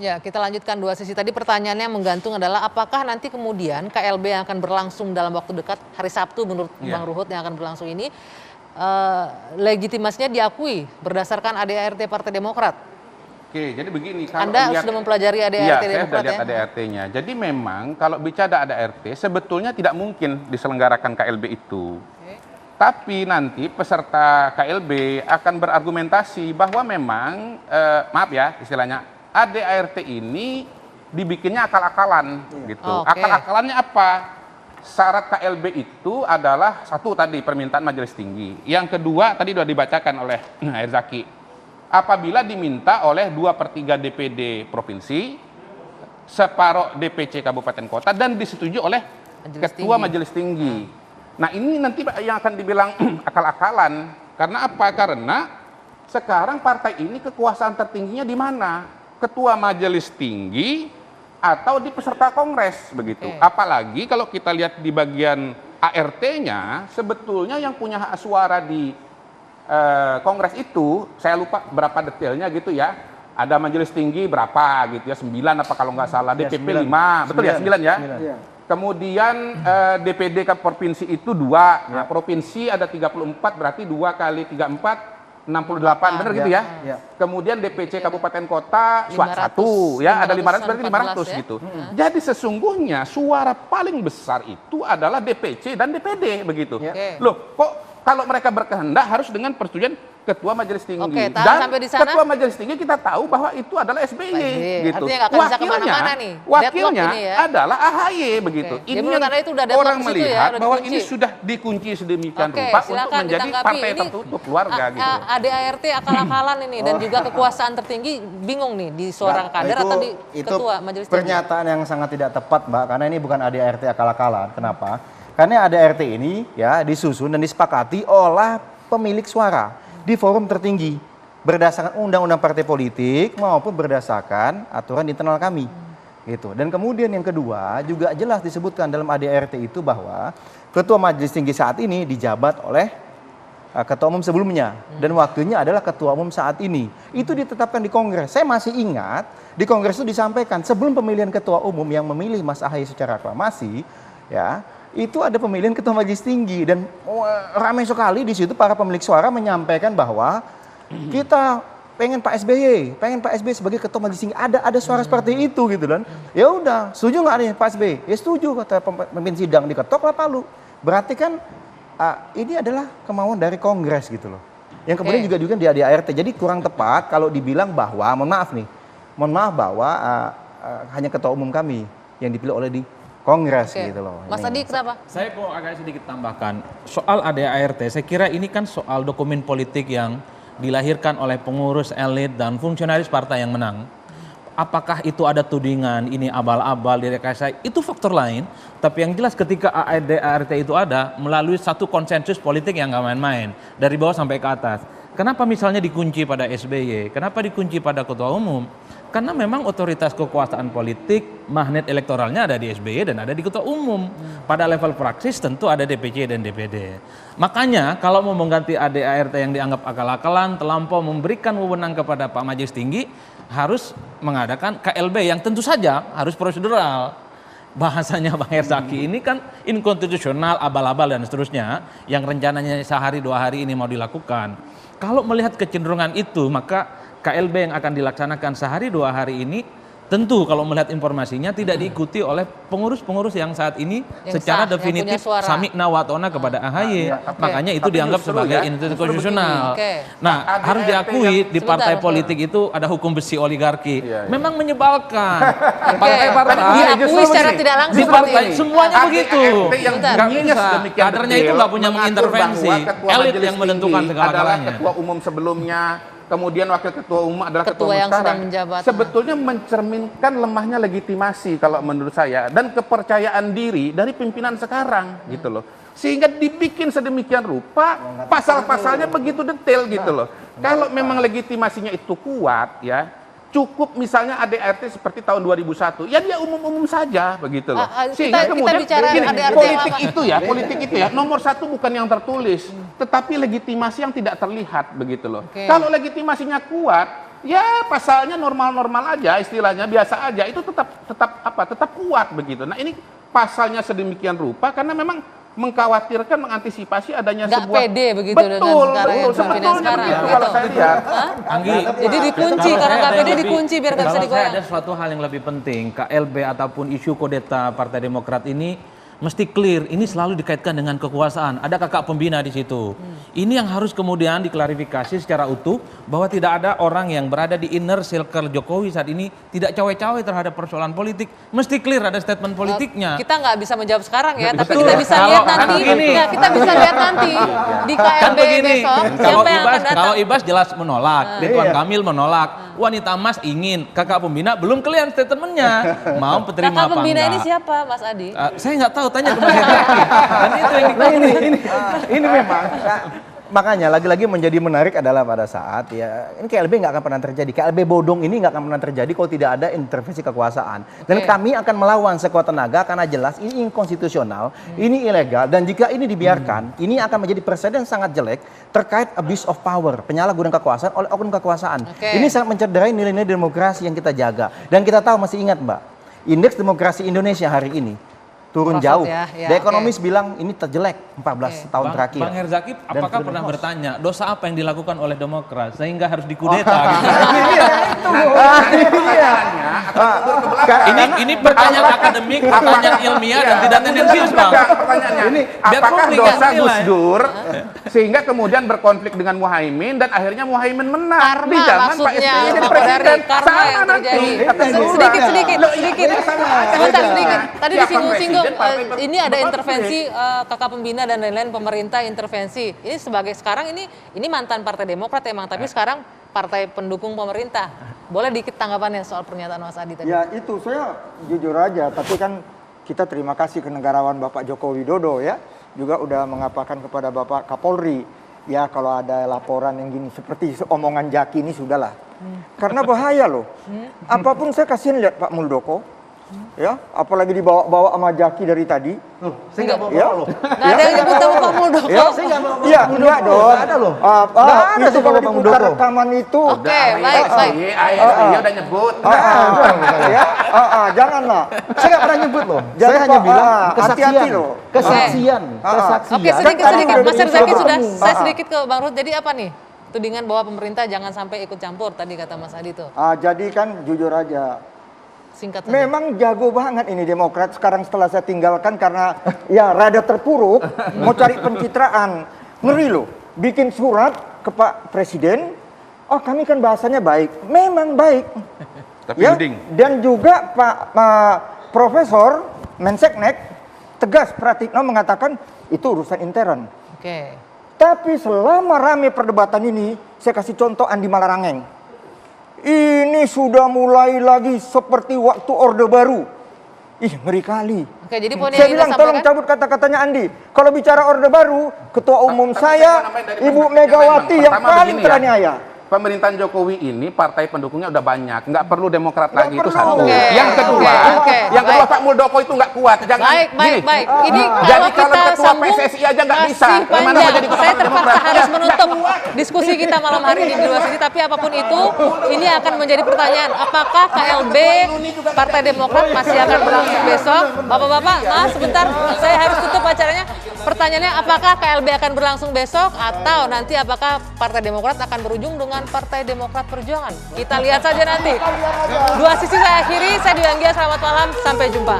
Ya, kita lanjutkan dua sesi tadi. Pertanyaannya yang menggantung adalah apakah nanti kemudian KLB yang akan berlangsung dalam waktu dekat hari Sabtu menurut Bang Ruhut yang akan berlangsung ini legitimasinya diakui berdasarkan ADART Partai Demokrat. Oke, jadi begini. Kalau Anda sudah mempelajari ADART Demokrat saya sudah lihat ya? ADART-nya. Jadi memang kalau bicara ADART sebetulnya tidak mungkin diselenggarakan KLB itu. Tapi nanti peserta KLB akan berargumentasi bahwa memang, maaf ya istilahnya, ADART ini dibikinnya akal-akalan gitu. Akal-akalannya apa? Syarat KLB itu adalah satu tadi permintaan majelis tinggi. Yang kedua tadi sudah dibacakan oleh Herzaki. Apabila diminta oleh 2/3 DPD provinsi, separuh DPC kabupaten kota dan disetujui oleh ketua majelis tinggi. Nah ini nanti yang akan dibilang akal-akalan. Karena apa? Karena sekarang partai ini kekuasaan tertingginya di mana? Ketua majelis tinggi atau di peserta kongres begitu. Apalagi kalau kita lihat di bagian ART-nya, sebetulnya yang punya hak suara di kongres itu, saya lupa berapa detailnya gitu ya. Ada majelis tinggi berapa gitu ya, 9 apa kalau nggak salah, DPP 5, betul ya 9 ya. Kemudian DPD ke provinsi itu 2, nah, provinsi ada 34 berarti 2 kali 34 68, benar gitu ya. Kemudian DPC kabupaten kota 1 ya, ada 500 berarti 500 ya? Gitu. Jadi sesungguhnya suara paling besar itu adalah DPC dan DPD begitu. Loh, kok kalau mereka berkehendak harus dengan persetujuan ketua majelis tinggi. Dan sampai di sana, ketua majelis tinggi kita tahu bahwa itu adalah SBY gitu. Wakilnya adalah AHY begitu. Ini orang melihat bahwa ini sudah dikunci sedemikian rupa untuk menjadi partai tertutup keluarga gitu. ADART akal-akalan ini dan juga kekuasaan tertinggi bingung nih di seorang kader atau di ketua majelis tinggi. Pernyataan yang sangat tidak tepat, Mbak, karena ini bukan ADART akal-akalan. Kenapa? Karena ADART ini ya disusun dan disepakati oleh pemilik suara di forum tertinggi berdasarkan undang-undang partai politik maupun berdasarkan aturan internal kami gitu. Dan kemudian yang kedua juga jelas disebutkan dalam ADART itu bahwa ketua majelis tinggi saat ini dijabat oleh ketua umum sebelumnya dan wakilnya adalah ketua umum saat ini. Itu ditetapkan di kongres. Saya masih ingat di kongres itu disampaikan sebelum pemilihan ketua umum yang memilih Mas AHY secara aklamasi ya, itu ada pemilihan ketua majelis tinggi dan ramai sekali di situ para pemilik suara menyampaikan bahwa kita pengen Pak SBY sebagai ketua majelis tinggi. Ada suara seperti itu gitu kan. Ya udah, setuju nggak nih Pak SBY? Ya setuju, kata pemimpin sidang, diketok lah palu. Berarti kan ini adalah kemauan dari kongres gitu loh. Yang kemudian juga di ADART. Jadi kurang tepat kalau dibilang bahwa mohon maaf bahwa hanya ketua umum kami yang dipilih oleh di kongres gitu loh. Mas Adi kenapa? Saya kok agak sedikit tambahkan. Soal ADART, saya kira ini kan soal dokumen politik yang dilahirkan oleh pengurus elit dan fungsionaris partai yang menang. Apakah itu ada tudingan, ini abal-abal, direkayasa, itu faktor lain. Tapi yang jelas ketika ADART itu ada melalui satu konsensus politik yang nggak main-main. Dari bawah sampai ke atas. Kenapa misalnya dikunci pada SBY? Kenapa dikunci pada ketua umum? Karena memang otoritas kekuasaan politik, magnet elektoralnya ada di SBY dan ada di ketua umum. Pada level praksis tentu ada DPC dan DPD. Makanya kalau mau mengganti ADART yang dianggap akal-akalan, terlampau memberikan wewenang kepada Pak Majelis Tinggi, harus mengadakan KLB yang tentu saja harus prosedural. Bahasanya Bang Herzaki ini kan inkonstitusional, abal-abal dan seterusnya, yang rencananya sehari 2 hari ini mau dilakukan. Kalau melihat kecenderungan itu, maka KLB yang akan dilaksanakan sehari 2 hari ini tentu kalau melihat informasinya tidak diikuti oleh pengurus-pengurus yang saat ini yang secara definitif samikna watona kepada AHY. Makanya itu dianggap sebagai inkonstitusional. Nah, harus diakui di partai politik itu ada hukum besi oligarki. Memang menyebalkan. Partai-partai diakui secara tidak langsung di partai semuanya begitu. Nggak bisa. Kadernya itu nggak punya mengintervensi. Elit yang menentukan segala-galanya. Ketua umum sebelumnya, kemudian wakil ketua umum adalah ketua umum yang sekarang. sedang menjabat. Sebetulnya mencerminkan lemahnya legitimasi kalau menurut saya dan kepercayaan diri dari pimpinan sekarang gitu loh. Sehingga dibikin sedemikian rupa, pasal-pasalnya begitu detail gitu loh. Kalau memang legitimasinya itu kuat ya, cukup misalnya ADART seperti tahun 2001, ya dia umum-umum saja begitu loh. Sehingga kemudian gini, politik itu ya nomor 1 bukan yang tertulis, tetapi legitimasi yang tidak terlihat begitu loh. Kalau legitimasinya kuat, ya pasalnya normal-normal aja, istilahnya biasa aja, itu tetap kuat begitu. Nah ini pasalnya sedemikian rupa karena memang mengkhawatirkan, mengantisipasi adanya Nggak sebuah pede begitu dengan betul, sekarang yang sebetulnya pimpinan sekarang, begitu gitu. kalau saya lihat. Anggi, Jadi dikunci, kalau karena saya ada KPD yang dikunci biar nggak bisa kalau saya digoyang. ada suatu hal yang lebih penting, KLB ataupun isu kudeta Partai Demokrat ini mesti clear, ini selalu dikaitkan dengan kekuasaan. Ada kakak pembina di situ. Ini yang harus kemudian diklarifikasi secara utuh bahwa tidak ada orang yang berada di inner circle Jokowi saat ini tidak cawe-cawe terhadap persoalan politik. Mesti clear ada statement politiknya. Kita nggak bisa menjawab sekarang ya, tapi Betul. kita bisa Kalau lihat kan nanti. begini. Ya, kita bisa lihat nanti di KLB Kan begini, besok kalau siapa yang akan Ibas, datang. kalau Ibas jelas menolak, Ridwan Iya. Kamil menolak, Wanita Mas ingin, kakak pembina belum clear statementnya, mau penerima Kakak apa pembina enggak? ini siapa, Mas Adi? Saya nggak tahu, tanya ke Mas Hendra. Dan itu yang Nah, dikatakan. ini memang makanya lagi-lagi menjadi menarik adalah pada saat ya ini KLB nggak akan pernah terjadi, KLB bodong ini nggak akan pernah terjadi kalau tidak ada intervensi kekuasaan. Dan Oke. kami akan melawan sekuat tenaga karena jelas ini inkonstitusional, ini ilegal, dan jika ini dibiarkan, ini akan menjadi presiden sangat jelek terkait abuse of power, penyalahgunaan kekuasaan oleh oknum kekuasaan. Oke. Ini sangat mencederai nilai-nilai demokrasi yang kita jaga. Dan kita tahu, masih ingat Mbak, indeks demokrasi Indonesia hari ini turun Merosot jauh. ya, ya, The Economist oke. bilang ini terjelek 14 tahun terakhir. Bang Herzaki, Dan apakah sudah pernah host. bertanya dosa apa yang dilakukan oleh Demokrat sehingga harus dikudeta? gitu? Ini pertanyaan akademik, pertanyaan ilmiah dan tidak tendensius, Bang. Pertanyaannya, Ini, biar apakah publik dosa yang Gus menilai. Dur sehingga kemudian berkonflik dengan Muhaimin dan akhirnya Muhaimin menang Karma di zaman Pak maksudnya, SBY jadi Bapak presiden. Dari, karma Sama yang nanti. terjadi. Kata Gus Dur. Sedikit. Sebentar sedikit. Tadi Siapa disinggung-singgung, presiden, partai ini ada berkonflik. intervensi kakak pembina dan lain-lain, pemerintah intervensi. Ini sebagai sekarang ini mantan Partai Demokrat emang, tapi sekarang partai pendukung pemerintah. Boleh dikit tanggapannya soal pernyataan Mas Adi tadi? Ya itu saya jujur aja, tapi kan kita terima kasih ke negarawan Bapak Joko Widodo ya, juga udah mengapakan kepada Bapak Kapolri, ya kalau ada laporan yang gini seperti omongan Jaki ini sudahlah, karena bahaya loh. Apapun saya kasihin lihat Pak Muldoko, ya apalagi dibawa-bawa sama Jaki dari tadi. Saya nggak mau Ya. loh. Nggak ada yang nyebut nama Pak Muldoko. Ya, Saya nggak mau iya, Muldoko. enggak dong. Nggak ada loh. Nggak ada Itu sih kalau Bapak diputar Muldoko. rekaman itu. Oke, baik. Dia udah nyebut. Ya, janganlah. Saya nggak pernah nyebut loh. Jangan, Saya hanya Pak. bilang Hati-hati kesaksian. loh. Kesaksian. Oke, sedikit. Kan Mas udah Herzaki diusul. sudah, saya Ah. sedikit ke Bang Ruhut. Jadi apa nih? Tudingan bahwa pemerintah jangan sampai ikut campur, tadi kata Mas Adi tuh. Jadi kan jujur aja, Singkat saja. memang jago banget ini Demokrat sekarang setelah saya tinggalkan karena ya rada terpuruk, mau cari pencitraan. Ngeri loh, bikin surat ke Pak Presiden, oh kami kan bahasanya baik, memang baik. Tapi Ya, mending. dan juga Pak Profesor Menseknek tegas Pratikno mengatakan itu urusan intern. Oke. Tapi selama rame perdebatan ini, saya kasih contoh Andi Malarangeng. Ini sudah mulai lagi seperti waktu Orde Baru. Ih, ngeri kali. Oke, jadi poin Saya yang bilang kita tolong sampaikan. cabut kata-katanya Andi. Kalau bicara Orde Baru, Ketua Umum saya, Ibu Megawati yang paling teraniaya. Pemerintahan Jokowi ini partai pendukungnya udah banyak, nggak perlu Demokrat lagi, itu satu. perlu. Oke, Yang kedua, oke, yang kedua baik. Pak Muldoko itu nggak kuat. Jangan Baik. gini. Ini Jadi kalau kalau kita ketua sambung PSSI aja nggak bisa. masih Gimana mau panjang. jadi ketua Saya Partai terpaksa Demokrat? harus menutup diskusi kita malam hari ini di luar sini. Tapi apapun itu, ini akan menjadi pertanyaan. Apakah KLB Partai Demokrat masih akan berlangsung besok? Bapak-bapak, maaf sebentar, saya harus tutup acaranya. Pertanyaannya, apakah KLB akan berlangsung besok atau nanti apakah Partai Demokrat akan berujung dengan Partai Demokrat Perjuangan? Kita lihat saja nanti. Dua sisi saya akhiri, saya Dwi Anggia, selamat malam, sampai jumpa.